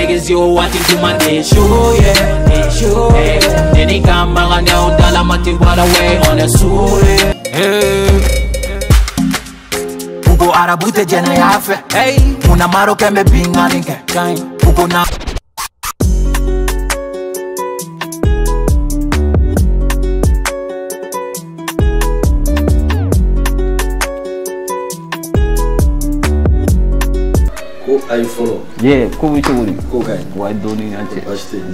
niggas you wanting to my issue, yeah, issue. Any come around now, dollar mati what away on the soul. Ugo arabute jena yafe, hey. Muna maro kembe binga linke, ugo na. I follow. Yeah, come with you. Okay. Why don't you answer?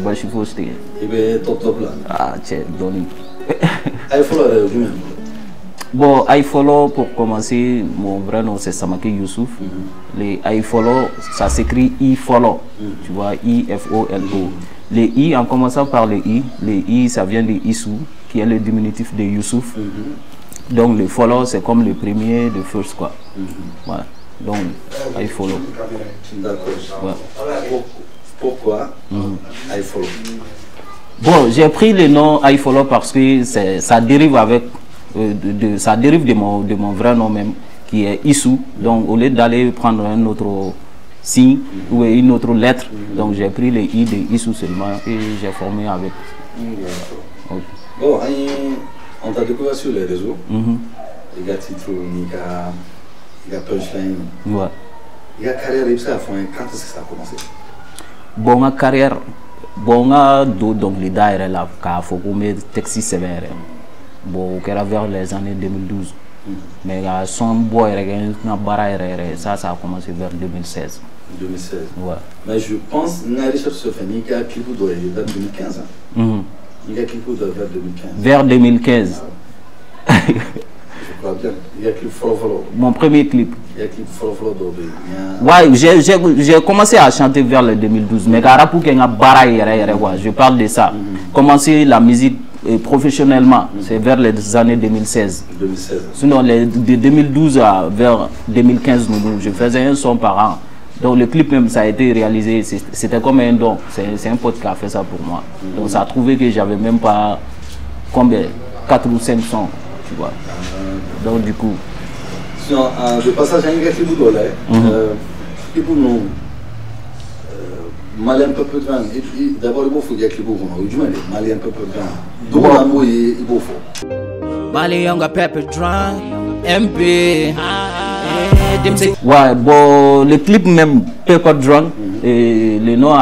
Bashi Fosti. Il est top là. Ah, tiens, Donny. I follow lui-même. Bon, I follow pour commencer, mon vrai nom c'est Samake Youssouf. Les I follow, ça s'écrit I follow. Tu vois, I-F-O-L-O. Les I, en commençant par les I ça vient de Issou, qui est le diminutif de Youssouf. Donc le follow c'est comme le premier de first quoi. Voilà. Donc, I follow. D'accord. Ouais. Pourquoi I follow? Bon, j'ai pris le nom I follow parce que ça dérive avec ça dérive de mon vrai nom même, qui est Issou. Donc, au lieu d'aller prendre un autre signe ou une autre lettre, donc j'ai pris le I de Issou seulement et j'ai formé avec. Okay. Bon, on t'a découvert sur les réseaux. Les gars, titre, Nika. Il y a punchline. Ouais. Il y a carrière, quand est-ce que ça a commencé? Bon, ma carrière, bon, donc les daires là, car faut qu'on mette texte sévère. Bon, qui era vers les années 2012. Mais son boy, ça a commencé vers 2016. 2016. Ouais. Mais je pense que la recherche se fait, il y a un clip vers 2015. Il y a un clip vers 2015. Vers 2015. Il y a un clip follow. Mon premier clip. Il y a un clip follow. Ouais, j'ai commencé à chanter vers le 2012. Mais je parle de ça. Commencer la musique professionnellement, c'est vers les années 2016. 2016. Sinon, de 2012 à vers 2015, je faisais un son par an. Donc le clip même, ça a été réalisé, c'était comme un don. C'est un pote qui a fait ça pour moi. Donc ça a trouvé que j'avais même pas combien 4 ou 5 sons, tu vois. Donc du coup. Sinon, de passage à un clip de nous, Malien un peu de vin. D'abord, il faut qu'il y ait un clip de vin. Malien un peu de vin. D'où l'amour il faut. Malien a pepper drunk, MP. Ouais, bon, le clip même Pepper Drunk, et le nom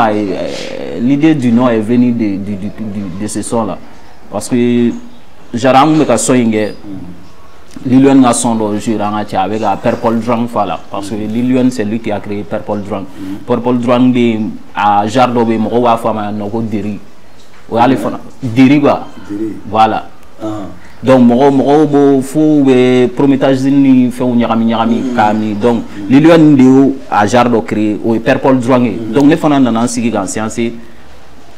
l'idée du nom est venue de ce son là. Parce que j'ai rendu un son Lilian a son avec Purple Drunk parce que Lilian c'est lui qui a créé Purple Drunk. Purple Drunk à Jardo be mo wa fama noko diri. O ale fana diri ba. Voilà. Donc mo fou be prométage ni fait nyarami kami. Donc Lilian de à Jardo créé o Purple Drunk. Donc les fana nan sigi en science.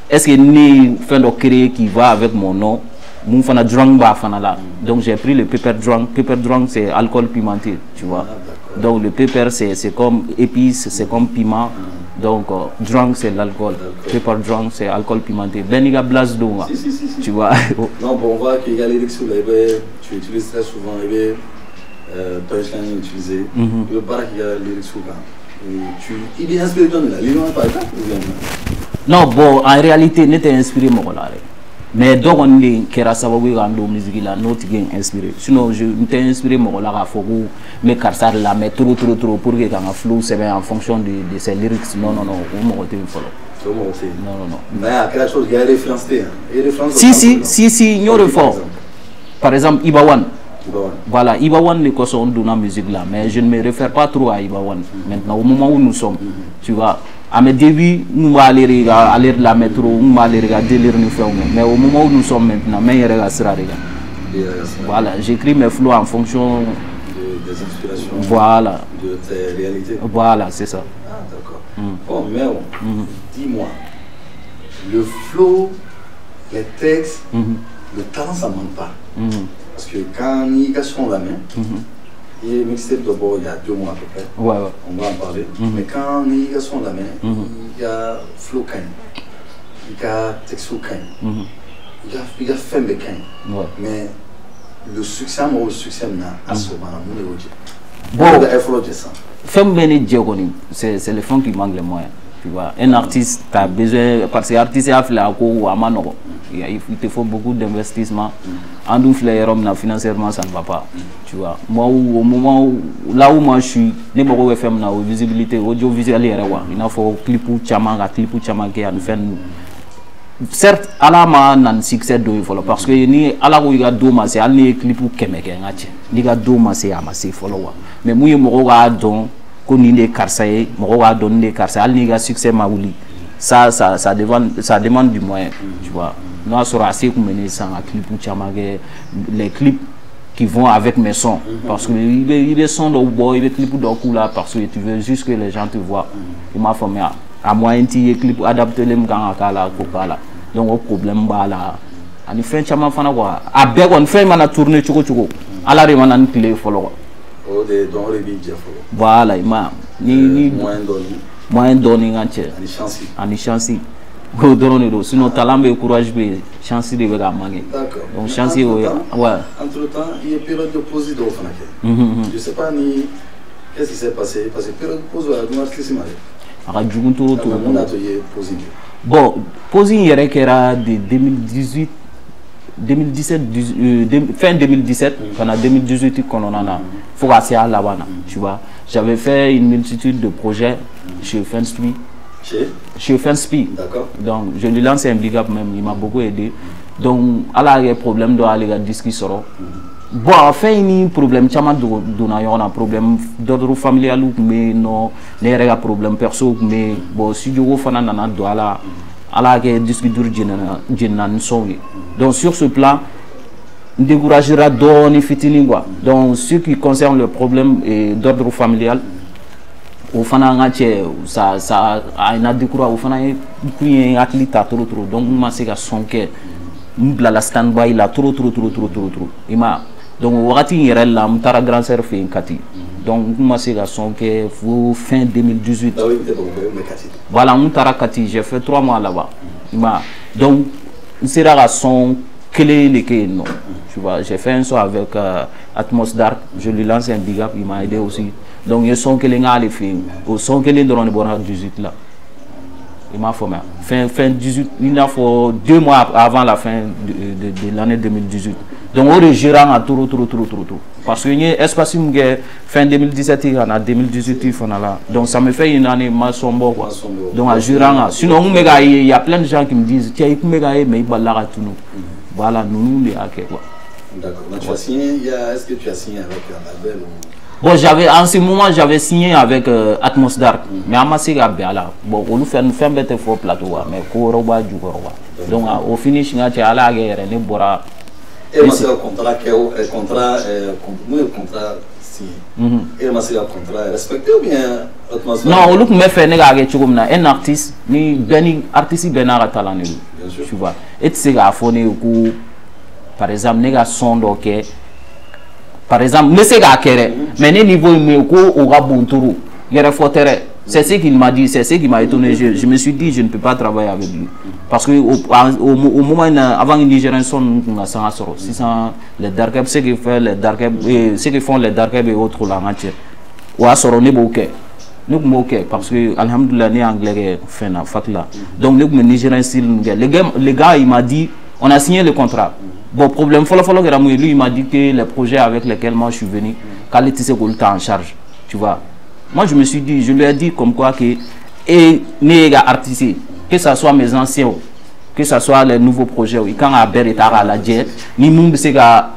Est-ce que ni fait de créer qui va avec mon nom? Mon fana drunk ba fana là. Donc j'ai pris le pepper drunk. Pepper drunk c'est alcool pimenté, tu vois. Donc le pepper c'est comme épice, c'est comme piment. Donc drunk c'est l'alcool. Pepper drunk c'est alcool pimenté. Beniga blast donc. Tu vois. Non, bon, on voit qu'il y a les lyrics sur les baies, tu utilises très souvent les punchline utilisé. Le bar qui a les lyrics sur là. Il est inspiré de là. Il est par exemple. Non, bon, en réalité, il était inspiré moi là. Mais donc on est kera sababu gando musique là not gain inspiré sinon je m'étais inspiré mon la fogu mais karsar la mais trop pour que quand flow c'est en fonction de ses lyrics non ou mon côté follow non mais à quelque chose il y a référence si ignorez fort par exemple Ibawan voilà Ibawan les cautions de la musique là mais je ne me réfère pas trop à Ibawan maintenant au moment où nous sommes tu vois. À mes débuts, nous allons aller la métro, nous allons regarder les films. Mais au moment où nous sommes maintenant, voilà, j'écris mes flots en fonction des inspirations. Voilà. De tes réalités. Voilà, c'est ça. Ah, d'accord. Bon, mais dis-moi, le flow, les textes, le talent, ça ne manque pas. Parce que quand il y a son la main, et mixtape d'abord il y a 2 mois à peu près. Ouais. On va en parler. Mais quand il y a son la main, il y a Flow Kain, il y a Texo Kain, il y a Fembe Kain. Mais le succès, moi, le succès, à ce moment-là, bon, Fembe c'est le fond qui manque le moins. Tu vois, un artiste, tu as besoin, parce que l'artiste a fait la cour ou à Manogo. Il te faut beaucoup d'investissement. En nous, financièrement, ça ne va pas. Tu vois, moi, au moment où, là où moi je suis, les Moro FM, la visibilité audiovisuelle, il faut clip ou tchaman, qui a fait. Certes, à la main, un succès de follow parce que ni à la où il y a deux masses, il y a clip ou kemeke, il y a deux masses à masser follow. Mais moi, je me regarde donc. Ni des carcés, m'aura donné des carcés, al succès maouli. Ça demande du moyen, tu vois. Nous sommes assez comme les clips qui vont avec mes sons, parce que il est son de bois, il est clip de là parce que tu veux juste que les gens te voient. Il m'a formé à moyen de clip adapté les gens à la là. Donc au problème là, on fait chama fana quoi. À Beg on fait mana tourner chuko. À la remana clé follow. Voilà, ni moyen donné en chance. Sinon talent et courage chance de la mangue. Donc chance ouais. Entre temps, il y a une période de pause de je sais pas ni qu'est-ce qui s'est passé parce que période de pause à artiste bon, pause il y a de 2018 2017 fin 2017 pendant 2018 qu'on en a faut passer à la bana, tu vois. J'avais fait une multitude de projets chez Fenspi. Chez Fenspi. D'accord. Donc je lui lance un big up même, il m'a beaucoup aidé. Donc à la problème de aller à disque sort. Bon, enfin il y a problème chama on a problème d'ordre familial mais non, les règles problème perso mais bon si je veux faire un do à la disque dur donc sur ce plan on découragera donner fitini quoi. Donc ce qui concerne le problème d'ordre familial au fana ça a une découragé au fana un athlète trop donc moi c'est que son que la stand-by là trop il m'a donc wakati yɛrɛ la n taara grand sœur fɛ yen Kati donc n ma se ka son kɛ fo fin 2018 voilà n taara Kati j'ai fait 3 mois là-bas donc n sera ka son kelen de kɛ yen nɔ tu vois j'ai fait un son avec Atmos Dark je lui lance un big up il m'a aidé aussi donc ye son kelen k'ale fɛ yen o son kelen dɔrɔn de bɔra 18 là il m'a formé fin 18 il y a 2 mois avant la fin de l'année 2018 donc on est gérant à trop parce que espace fin 2017 il y en a 2018 il faut là donc ça me fait une année mal sombre quoi donc à gérant sinon il y a plein de gens qui me disent tiens il mais il ballara tout nous voilà nous les hackers quoi. D'accord. Tu as signé est-ce que tu as signé avec un label bon en ce moment j'avais signé avec Atmos Dark mais à ma série là bon on nous fait un bête fort plateau mais koroba du koroba donc au finish nga tu as la guerre ne bora et ma série contrat signé et ma série contrat respecté ou bien Atmos non on look me fait nega ke chukumna un artiste ni beni artiste benara talent tu vois et c'est ga fone ku par exemple nega son donc par exemple, ne sais pas mais les niveaux au Rabontoro, c'est ce qu'il m'a dit, c'est ce qui m'a étonné. Je me suis dit, je ne peux pas travailler avec lui. Parce que au moment avant une Nigérienne, on a ça, les dark web, ce qu'ils font les dark web et autres là, ou à Soro, nous ok parce que alhamdoulilah ni anglais fait na fac là. Donc nous Nigériens les gars il m'a dit, on a signé le contrat. Bon, problème, lui il m'a dit que les projets avec lesquels moi je suis venu, qualité c'est qu'on en charge, tu vois. Moi je me suis dit, je lui ai dit comme quoi que, et les gars artistes, que ce soit mes anciens, que ce soit les nouveaux projets, quand à Beretara la jet, ni monde c'est qu'à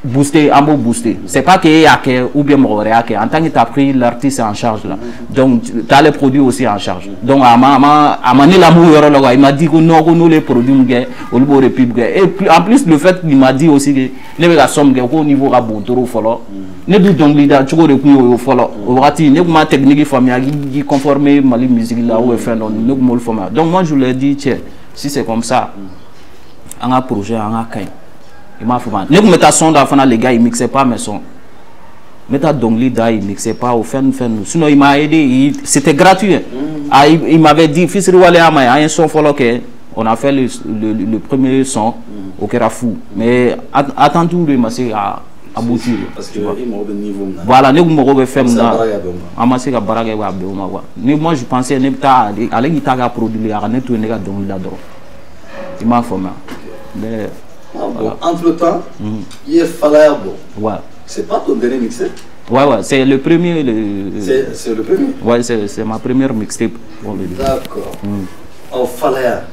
booster, un beau booster. C'est pas qu'il y a ou bien mourir, en tant que tu as pris l'artiste en charge là. Donc tu as les produits aussi en charge. Donc à l'amour, il m'a dit que nous les produits, au niveau et puis en plus le fait qu'il m'a dit aussi que les gars sont au niveau Rabontoro follow. Ne doute donc leader, tu connais au follow. Au rati, ne ma technique familiale qui conforme Mali musique là où est fait donc moi je lui ai dit tiens, si c'est comme ça, on a un projet, on a qu'un. Il m'a fait mal. Les mettez son d'enfant les gars ils mixaient pas mes sons. Mettez donc leader ils mixaient pas au fin. Sinon il m'a aidé, c'était gratuit. Il m'avait dit fils Riwale Ama un son follow on a fait le premier son au Kerafou. Mais attends tout le massé aboutir. Parce que niveau. Voilà, nous avons fait ça. Amasser la baraque et moi je pensais ne pas aller y taga produire à ne tourner à don là dedans. Il m'a formé. Entre temps, il est fallu bon. Ouais. C'est pas ton dernier mixtape? Ouais, c'est le premier. C'est le premier? Ouais, c'est ma première mixtape. D'accord. Oh, Falaya.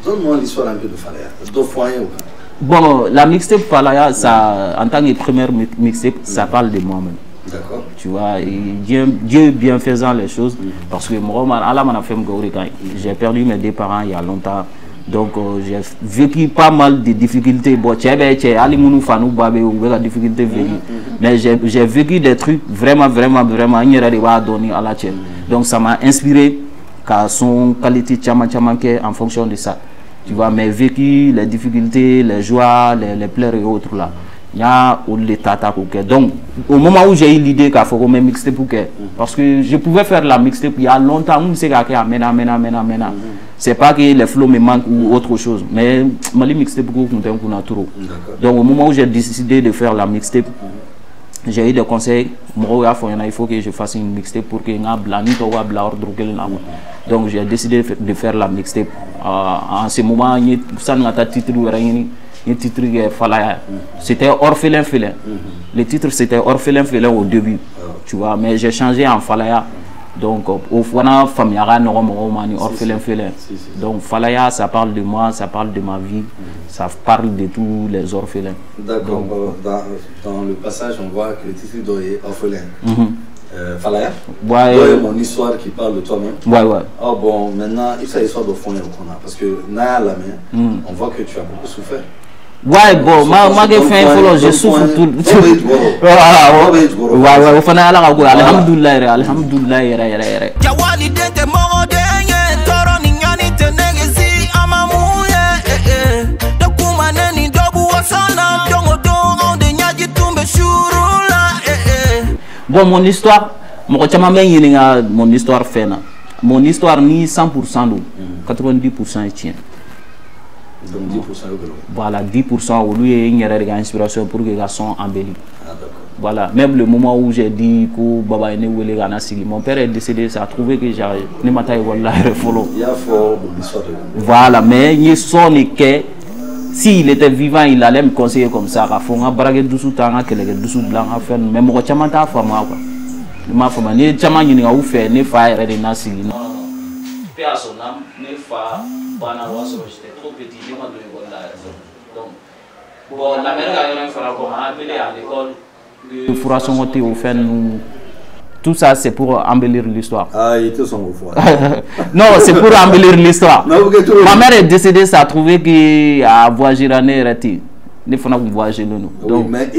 Donne-moi l'histoire un peu de Falaya. Deux fois ou pas? Bon, la mixtape Falaya, ça, en tant que première mixtape, ça parle de moi-même. D'accord. Tu vois, et Dieu bien faisant les choses. Parce que moi, j'ai perdu mes deux parents il y a longtemps. Donc, j'ai vécu pas mal de difficultés. Bon, mais j'ai vécu des trucs vraiment, à la tienne. Donc, ça m'a inspiré qu'à son qualité en fonction de ça. Tu vois, mais vécu les difficultés, les joies, les pleurs et autres là. Il y a l'état. Donc, au moment où j'ai eu l'idée qu'il faut même mixtape, parce que je pouvais faire la mixtape il y a longtemps, c'est pas que les flows me manquent ou autre chose, mais je mixtape trop. Donc, au moment où j'ai décidé de faire la mixtape, j'ai eu des conseils. Il faut que je fasse une mixtape pour que donc j'ai décidé de faire la mixtape. En ce moment, c'était Orphelin Félin. Le titre c'était Orphelin Félin au début, tu vois, mais j'ai changé en Falaya. Donc au Fwana Famiara Normani Orphelin Félin. Donc Falaya, ça parle de moi, ça parle de ma vie, ça parle de tous les orphelins. D'accord. Dans le passage, on voit que le titre est Orphelin. Falaya, ouais, mon histoire qui parle de toi-même. Ouais. Oh bon, maintenant, il s'agit l'histoire de fond parce que Naya la main, on voit que tu as beaucoup souffert. Ouais, bon, je souffre tout. Ouais, au final, alhamdoulilah. Bon, mon histoire, mon histoire fait. Mon histoire ni 100% d'eau, 90% est tien. Donc 10% voilà, 10% au lieu d'une inspiration pour que les garçons embellis. Voilà, même le moment où j'ai dit que Baba est né, mon père est décédé, ça a trouvé que j'ai ne m'a pas voilà, mais il son que s'il était vivant, il allait me conseiller comme ça. Il a bragué doucement, que les doucement blancs à faire, mais moi, je m'entends pas moi. Ma femme, ni chama ni nga ufe ni fa ere de nasili. Non. Paix à son âme, ni fa bana waso j'étais trop petit, ni ma donné voilà. Donc bon, la mère a eu un frère qu'on a appelé à l'école. Le fourrasson était au fait nous. Tout ça c'est pour embellir l'histoire. Ah, il était son four. Non, c'est pour embellir l'histoire. Ma mère est décédée, ça a trouvé qu'à voir Girané Reti. Il faut voyager nous. Donc, mais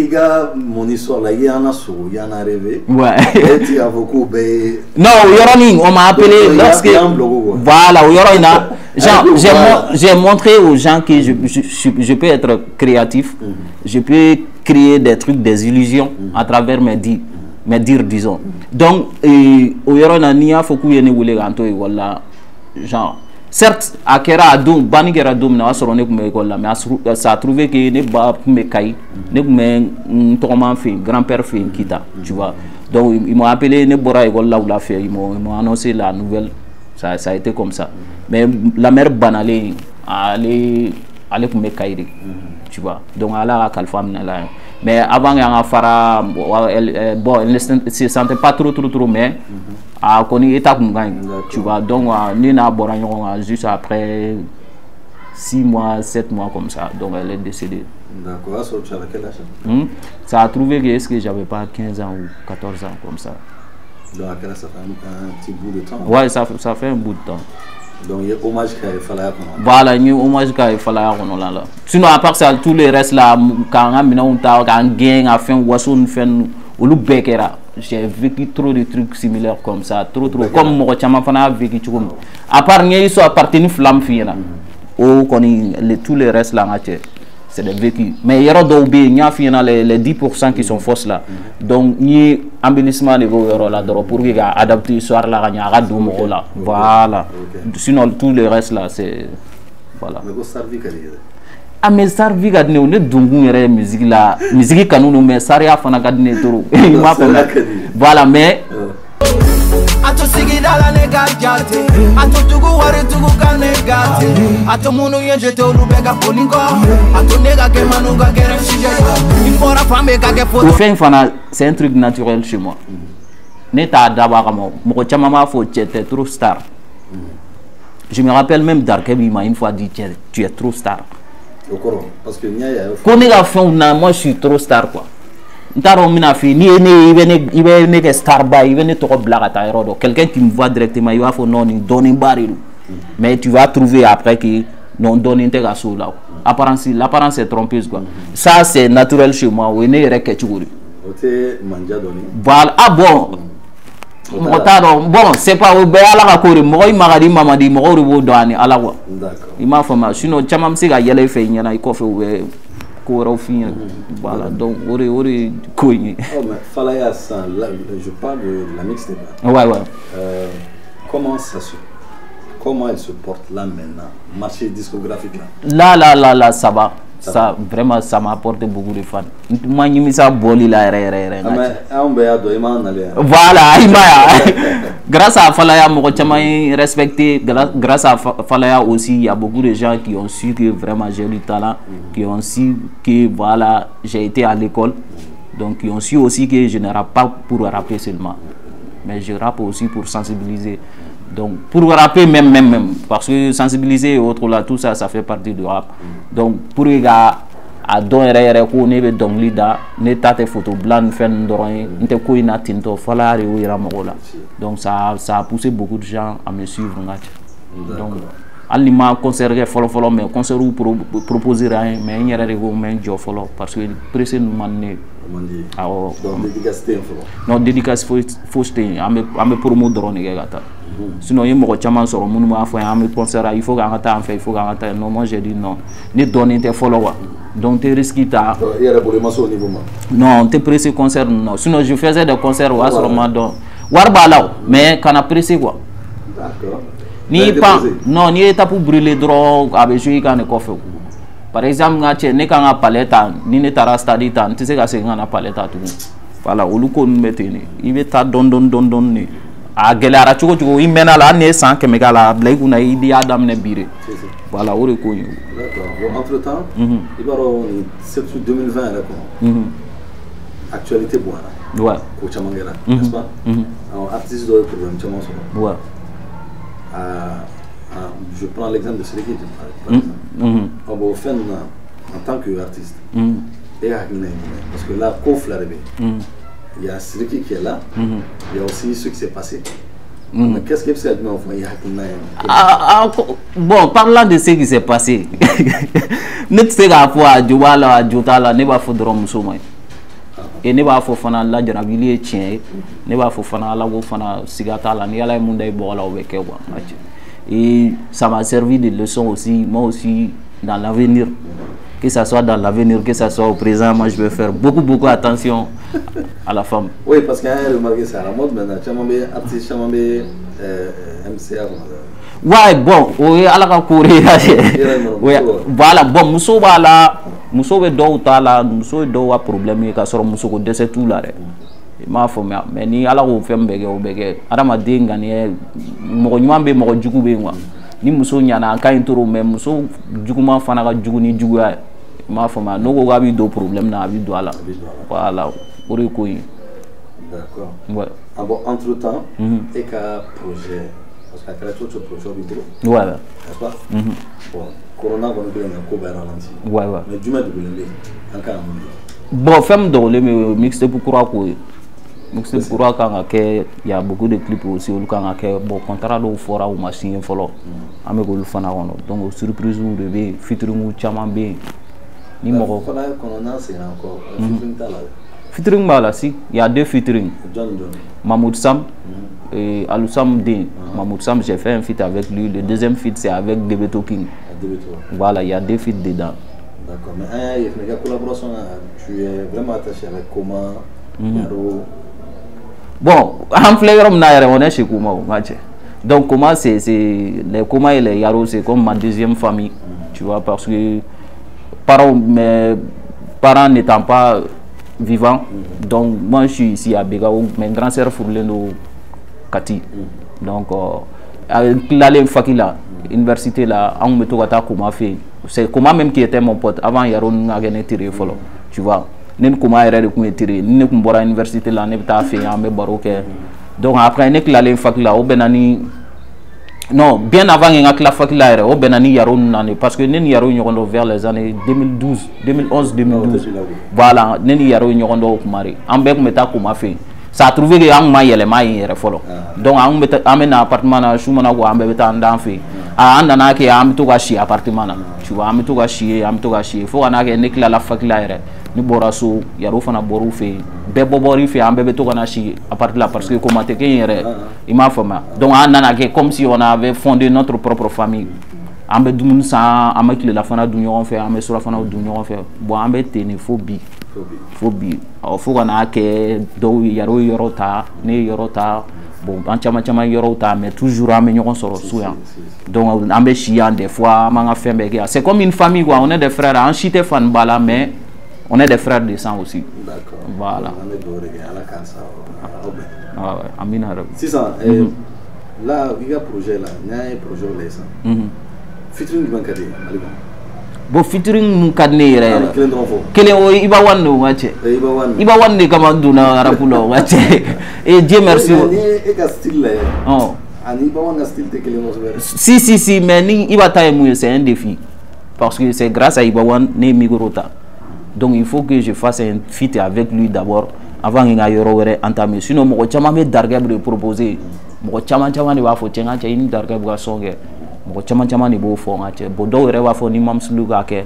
mon histoire là, il y en a sur, il y en a rêvé. Ouais. Et tu as beaucoup. Non, on m'a appelé lorsque. Voilà, j'ai montré aux gens que je peux être créatif, je peux créer des trucs, des illusions à travers mes dires, disons. Donc, au Yorona, il y a beaucoup de genre. Certes, à Kera Adum, Banigera Dum, mais ça a trouvé que ne pas me caille, ne me tourment fait, grand-père fait Kita, tu vois. Donc, ils m'ont appelé, ne bora école là où la fait, ils m'ont annoncé la nouvelle, ça a été comme ça. Mais la mère banale, allait pour me caille, tu vois. Donc, elle a calfam là. Mais avant, elle a fait, bon, elle ne se sentait pas trop, mais. A connu étape tu vois, donc nous avons juste après 6 mois, 7 mois comme ça, donc elle est décédée. D'accord, tu as quel âge? Ça a trouvé que est-ce que j'avais pas 15 ans ou 14 ans comme ça. Donc à quel âge ça fait un petit bout de temps? Ouais, ça fait un bout de temps. Donc il y a hommage qu'il fallait. Voilà, il y a hommage qu'il fallait là. Sinon à part ça, tous les restes là, quand on a gagné, a fait un oiseau, fait ou le bekera. J'ai vécu trop de trucs similaires comme ça, trop. Comme moi, a vécu tout comme. À part ils sont appartenus flamme fina. Ou tous les restes là, c'est des vécus. Mais il y a les 10% qui sont fausses là. Donc ni embellissement de vos là pour adapter l'histoire là, là. Voilà. Sinon tous les restes là, c'est voilà. a mais servi ka ne ne dungun yɛrɛ musique la musique kanu mais sariya fana ka ne toro voilà mais ato sigida la negatiate ato tugu wari tugu ka negati ato munu yenje te olu be ka poningo ato nega ke manu ka kere shije impora fambe ka ke photo fin fana c'est un truc naturel chez moi ne t'a daba kama mɔgɔ caman b'a fɔ cɛ t'es trop star je me rappelle même Darkebi m'a une fois dit tu es trop star parce que ko ne ka fɛnw na moi je suis trop star quoi ntaro mina fi ni ne ibe ne ke star ba ibe ne toko bila ka ta yɔrɔ dɔ quelqu'un qui me voit directement il va fɔ non ni dɔɔni bari do mais tu vas trouver après que non dɔɔni tɛ ka so la l'apparence est trompeuse quoi ça c'est naturel chez moi o ne yɛrɛ kɛ cogo de o tɛ manja dɔɔni voilà ah bon mɔgɔ t'a dɔn bon c'est pas o bɛɛ ala ka ko de mɔgɔ i magadi mamadi mɔgɔw de b'o dɔn ani ala quoi i m'a faamuya sinon caman bɛ se ka yɛlɛ i fɛ i ɲɛna i kɔfɛ u bɛ ko wɛrɛw f'i ɲɛna voilà donc o de ko in ye. mais Falaya san je parle de la mixtape. ouais. Comment elle se porte là maintenant, marché discographique là? Là ça va. Ça vraiment ça m'a apporté beaucoup de fans. Moi ni ça boli la voilà grâce à Falaya mo chama respecté grâce à Falaya aussi il y a beaucoup de gens qui ont su que vraiment j'ai du talent, qui ont su que voilà, j'ai été à l'école. Donc qui ont su aussi que je ne rappe pas pour rapper seulement. Mais je rappe aussi pour sensibiliser. Donc pour rapper même parce que sensibiliser et autres là tout ça fait partie du rap. Donc pour les gars à donner ko ne be dongli da ne tate photo blanc fen doron nte ko ina tinto fala re o ira mogola. Donc ça a poussé beaucoup de gens à me suivre ngati. Donc alima concert follow mais concert ou proposer rien mais il y a des men jo follow parce que pressé mané donc dédicace non dédicace faut jeter ame promo drone gata sinon il mo chama soro munu ma fo ame concert il faut gata en fait il faut gata non moi j'ai dit non ni donner tes follow donc tu risques ta il y a des au niveau non t'es pressé concert non sinon je faisais des concerts à ce moment donc warbala mais kana pressé quoi d'accord ni pas non ni étape pour brûler drogue avec jouer quand ne coffre par exemple ngache ne kanga paleta ni ne tara stadi tan tu sais ka se ngana paleta tout voilà olu ko meteni ibe ta don ni a gelara chugo i mena la ne 100 kemikala blay kuna idi adam ne bire voilà ore ko yo d'accord entre temps il va c'est 2020 là quoi actualité boira ouais ko chamangela n'est-ce pas artiste do problème chamanso ouais je prends l'exemple de celui qui est en tant qu'artiste. Parce que là, il y a celui qui est là, il y a aussi ce qui s'est passé. Mais qu'est-ce que c'est bon, parlant de ce qui s'est passé, ne sais pas quoi, Djouala, Djoutala, ne va pas faire et ne va pas faire la jarabili tien, ne va pas faire la gofana sigatala, ni ala munda ibola weke wa. Et ça m'a servi de leçon aussi, moi aussi, dans l'avenir. Que ça soit dans l'avenir, que ça soit au présent, moi je vais faire beaucoup attention à la femme. Oui, parce qu'il y a remarqué ça à la mode maintenant, tu as artiste, tu as MCA. Ouais, bon, oui, à la courir. Voilà, bon, Mousso va là, Mousso veut d'autres là, Mousso doit problème, car sur Mousso ko décès tout là. Ma femme, mais ni ala ko fem bege o bege adama denga ni mo nyambe mo jugu be ngwa ni muso nyana ka intoro mais muso juguma fana ka jugu ni jugu ya ma femme no ko ga bi do problème na bi do ala voilà pour ko yi d'accord ouais bon entre temps et ka projet parce que après tout ce projet bi ouais n'est-ce pas bon corona ko be na ko ba ralentir ouais mais du mal de le encore bon femme do le mixte pour croire ko c'est pour ça qu'il y a beaucoup de clips aussi où bon contrat de fora ou machine follow avec le fan donc surprise ou de featuring ou chaman bien ni moko c'est encore featuring là si il y a deux featuring Mahmoud Sam et Alusam Din Mahmoud Sam j'ai fait un feat avec lui le deuxième feat c'est avec Debeto King voilà il y a deux feats dedans d'accord mais il y a une collaboration tu es vraiment attaché avec comment bon, en flair, on est chez Kouma. Donc, comment c'est les Kouma et les Yaro, c'est comme ma deuxième famille. Tu vois, parce que mes parents n'étant pas vivants, donc moi je suis ici à Begaou, mes grands sœurs Fourlendo Kati. Donc, l'aller Fakila, université là, on me tourne à Kouma fait. C'est Kouma même qui était mon pote avant Yaron a gagné tiré follow. Tu vois, n'est Kouma est de tiré, n'est Kumbora université là, n'est pas fait un baroque. Donc après, n'est que l'aller Fakila, au Benani. Non, bien avant il y a la Fakila, au Benani Yaron, parce que n'est Yaron vers les années 2012, 2011, 2012. Voilà, n'est Yaron Yorondo Kumari. En bec meta Kouma fait. Ça a trouvé que ang maïe les maïe follow. Donc ang met amène appartement na choumana ko ambe beta ndanfi. A andana ke am to gachi appartement na. Tu vois am to gachi faut anake nekla la fakla ere. Ni boraso yaro fana boru fe. Be bobori fe ambe beto kana chi appartement parce que comment te ere. Il m'a fama. Donc andana ke comme si on avait fondé notre propre famille. Ambe dumun sa amakile la fana du ñoron fe ambe sur la fana du ñoron fe. Bon ambe tene phobie. Phobie. Faut qu'on a que do yaro yorota ne yorota bon en chama yorota mais toujours à meilleur sur souya donc on a chiant des fois manga fait c'est comme une famille quoi, on est des frères en chité fan bala mais on est des frères de sang aussi. D'accord. Voilà. Ah ouais, amina. C'est ça. Là il y a projet là, il y a un projet là ça. Featuring Bankade Maliban. Bo featuring mun kadne yere kele o iba wanno wache iba wanne kama duna rapulo wache et Dieu merci et ka style oh ani iba wanna style te kele mo si mais ni iba taille c'est un défi parce que c'est grâce à Iba Wan ne Migorota. Donc il faut que je fasse un feat avec lui d'abord avant qu'il aille entamer. Sinon mon chama me dargab de proposer mon chama ni va faut tenga une dargab ga songe mon chama ni bo fo ngache bodo re wa fo ni mam suluga ke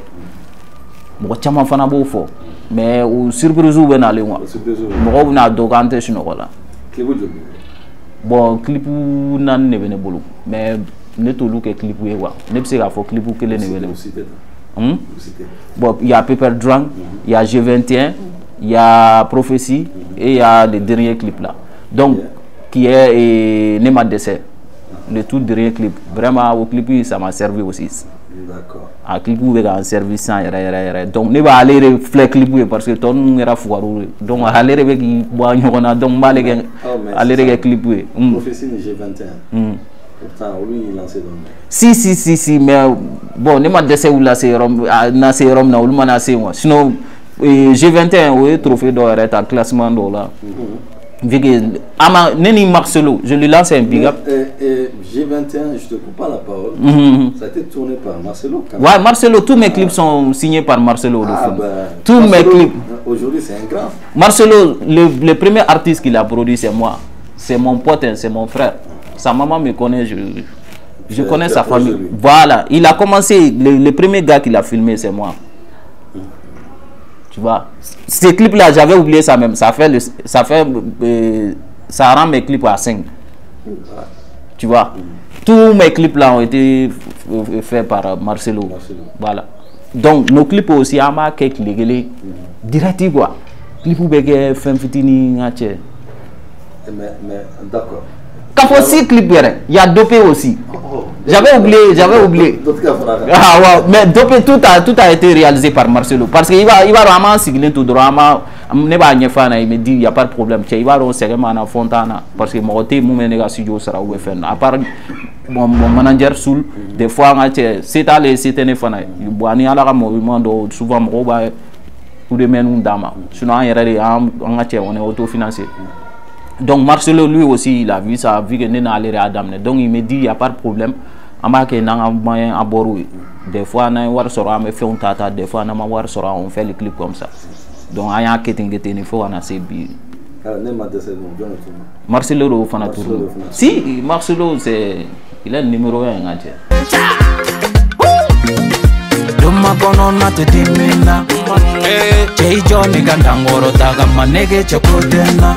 mon chama fana bo fo mais o surprise ou na le moi mo na dogante sino kola bon clip nan ne bene bolu mais ne to look clip we wa ne pse ga fo clip kele ne bele bon il y a Paper Drunk, il y a G21, il y a Prophétie et il y a le dernier clip là. Donc qui est Nema Dessert. Le tout dernier clip. Vraiment au clip ça m'a servi aussi. D'accord. Un clip où il y a un service sans donc ne va aller faire clip parce que ton nom est foireux. Donc aller avec boire donc mal aller clip. Prophétie G21. Pourtant, lui, il lancé dans si, mais bon, ne m'a décès ou la sérum, na sérum, na ou le moi. Sinon, G21, oui, trophée d'or est un classement d'or là. Neni Marcelo, je lui lance un big up. G21, je te coupe pas la parole. Ça a été tourné par Marcelo. Ouais, Marcelo, tous mes clips sont signés par Marcelo. Tous Marcelo, mes clips. Aujourd'hui, c'est un grand. Marcelo, le premier artiste qu'il a produit, c'est moi. C'est mon pote, c'est mon frère. Sa maman me connaît, je connais sa famille. Voilà, il a commencé, le premier gars qu'il a filmé, c'est moi. Tu vois, ces clips-là, j'avais oublié ça même. Ça rend mes clips à 5. Tu vois, tous mes clips-là ont été faits par Marcelo. Voilà. Donc, nos clips aussi, à ma quelques légués, direct quoi. Clip où bégué, femme fitini, mais d'accord. Quand aussi clip, il y a Dopé aussi. J'avais oublié. Ah ouais, mais Dopé tout a été réalisé par Marcelo parce qu'il va vraiment signer tout droit. Il me dit il y a pas de problème. Il va recevoir à Fontana parce que mon côté mon studio sera ouvert. À part mon manager Soul, des fois c'est allé c'était ne fana. Il boit ni à la mouvement souvent mon roba ou de menu dama. Sinon on est autofinancé. Donc Marcelo lui aussi il a vu ça, vu que nous allons à Adam. Donc il me dit il n'y a pas de problème. On va moyen à Borou. Des fois on a fait un tata, des fois on fait les clips comme ça. Donc il y a un il faut en assez bien. Marcelo fana tour. Si Marcelo il est le numéro 1 Duma kono na te dimina. Johnny gandangoro taga manege chokotena.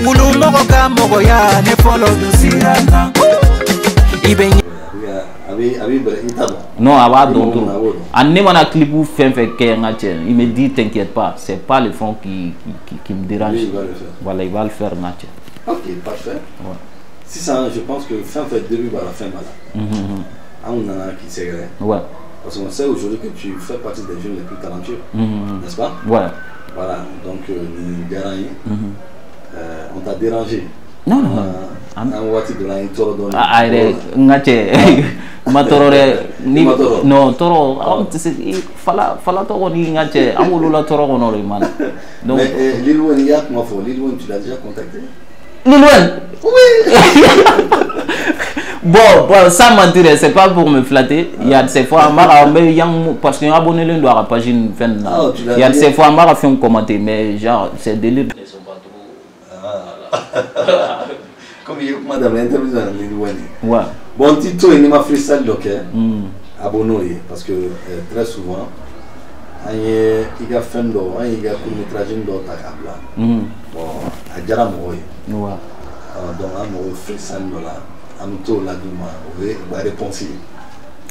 Ulu mogo ka mogo ya ne follow dusirana. Non, un clip où fait il me dit t'inquiète pas, c'est pas le fond qui me dérange. Voilà, il va le faire. Ok, parfait. Ouais. Si ça, je pense que fin fait début par la fin, voilà. On en a qui s'est. Ouais. Parce qu'on sait aujourd'hui que tu fais partie des jeunes les plus talentueux, n'est-ce pas? Ouais. Voilà, donc on t'a dérangé. Non, non. Un wati de la intoro don. Ah, ngache. Matoro ni no toro. Fala toro ni ngache. Amulula toro kono le man. Donc. Mais Lilwen yak ma fo. Lilwen tu l'as déjà contacté? Lilwen. Oui. Bon, ça mentir, c'est pas pour me flatter. Il y a ces fois, parce que abonné le doit à la page une fin. Il y a ces fois, Mara fait un commentaire, mais genre, c'est délire. Ils sont pas trop. Comme il y a madame l'interview dans Lilwen. Ouais. Bon, Tito, il m'a freestyle donc, abonné, parce que très souvent, il y a fait un court-métrage dans ta câble. Bon, à Djaramoué. Ouais. Donc, on freestyle là. Amto la duma, va réponse.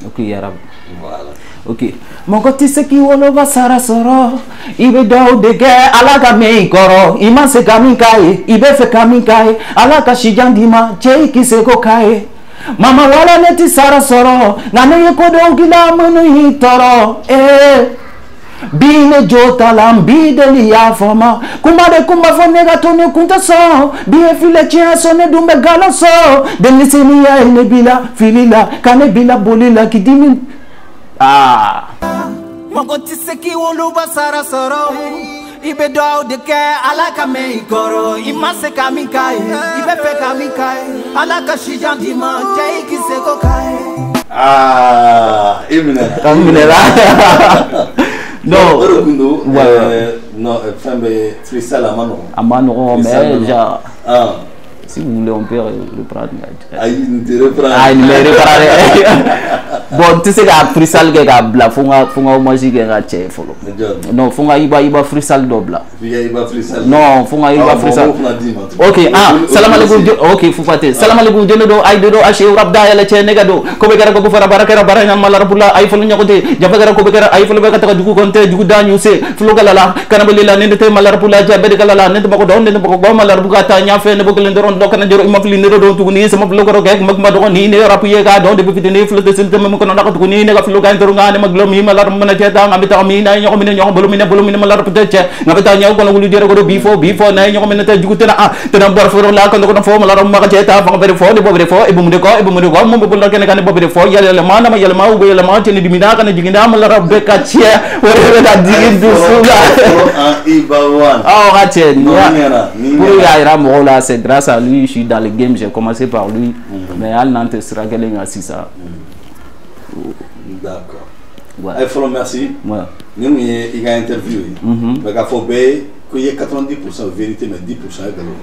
Ok, Yarab. Voilà. Ok. Mon côté c'est qui wolo va sara soro. Ibe do de ge alaga me koro. Iman se kaminkai, ibe fe kaminkai. Alaka shijandima, chei ki se ko kai. Mama wala neti sara soro. Ngane ye kodo gila munu hitoro. Bine jota lambi de liya fama. Kumade kumba fonega tone kunta so. Biye file chia sone dumbe gala so. Deniseni ya ene bila filila. Kane bila bolila kidimi. Ah. Mongo tiseki woluba sara soro. Ibe do de ke alaka me ikoro. Imase kamikai. Ibe fe kamikai. Alaka shijandima. Jai kiseko kai. Ah. Imine là. Non, non, femme freestyle à Mano. À Mano, mais genre. Si vous voulez, on peut le prendre. Ah, il te reprend. Ah, il me reprend. Bon, tu sais que freestyle que la funga magique est raté follow. Non, funga iba freestyle double. Iba freestyle. Non, funga iba freestyle. Ok, salam alaikum. Ok, faut fater. Salam alaikum. Jeno do ay do ache rap da yala che nega do. Ko be gara ko fara barakera baranya malar pula ay follow nyakote. Jaba gara ko be gara ay follow be kata dugu konte dugu da nyuse. Flow galala kana belila nende malar pula jabe de galala nende bako don nende bako malar bugata nya fe ne boko lendoron do kana jero imafli ne do tuguni sama flow garo gek magma do ni ne rap ye ga don de bifitene flow de silte mem ko na ko tuguni ne ga flow ga ndoro ngane maglomi malar mana cheta ngamita mi na nyoko mine nyoko bolumine malar pete ngabita nyaw ko ngulu jero go before na nyoko mine te jugutena tena bar foro la ko no fo malar ma cheta fa bere fo de bobere fo e bumude ko mo be ken kan bobere fo yale ma na yale ma ube yale ma teni dimina kan jiginda malar be ka che wore da digin du suga Ibawan. Ah, Ratien. Pour Yaira Morola, c'est grâce à lui, je suis dans le game, j'ai commencé par lui. Mais Al Nantes sera quelqu'un assis ça. D'accord. Ouais. Il faut merci. Ouais. Nous, il y a interviewé. Mais il faut qu'il y ait 90% de vérité, mais 10% de galop.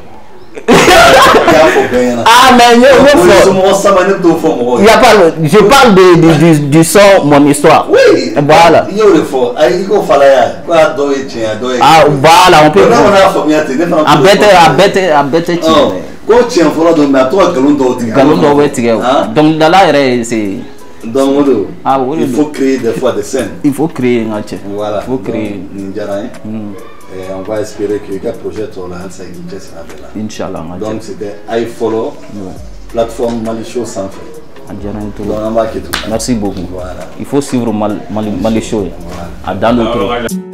Ah, mais il y a pas. Je parle du son, mon histoire. Oui. Voilà. Ah, voilà, on peut. À bête. Donc, dans là, c'est. Ah, oui. Il faut créer des fois des scènes. Il faut créer un match. Voilà. Il faut créer. Et on va espérer que le projet tourne ça là. Inch'Allah. Donc c'était iFollow, plateforme Malicho sans fait. Merci beaucoup. Voilà. Il faut suivre Malicho. Dans le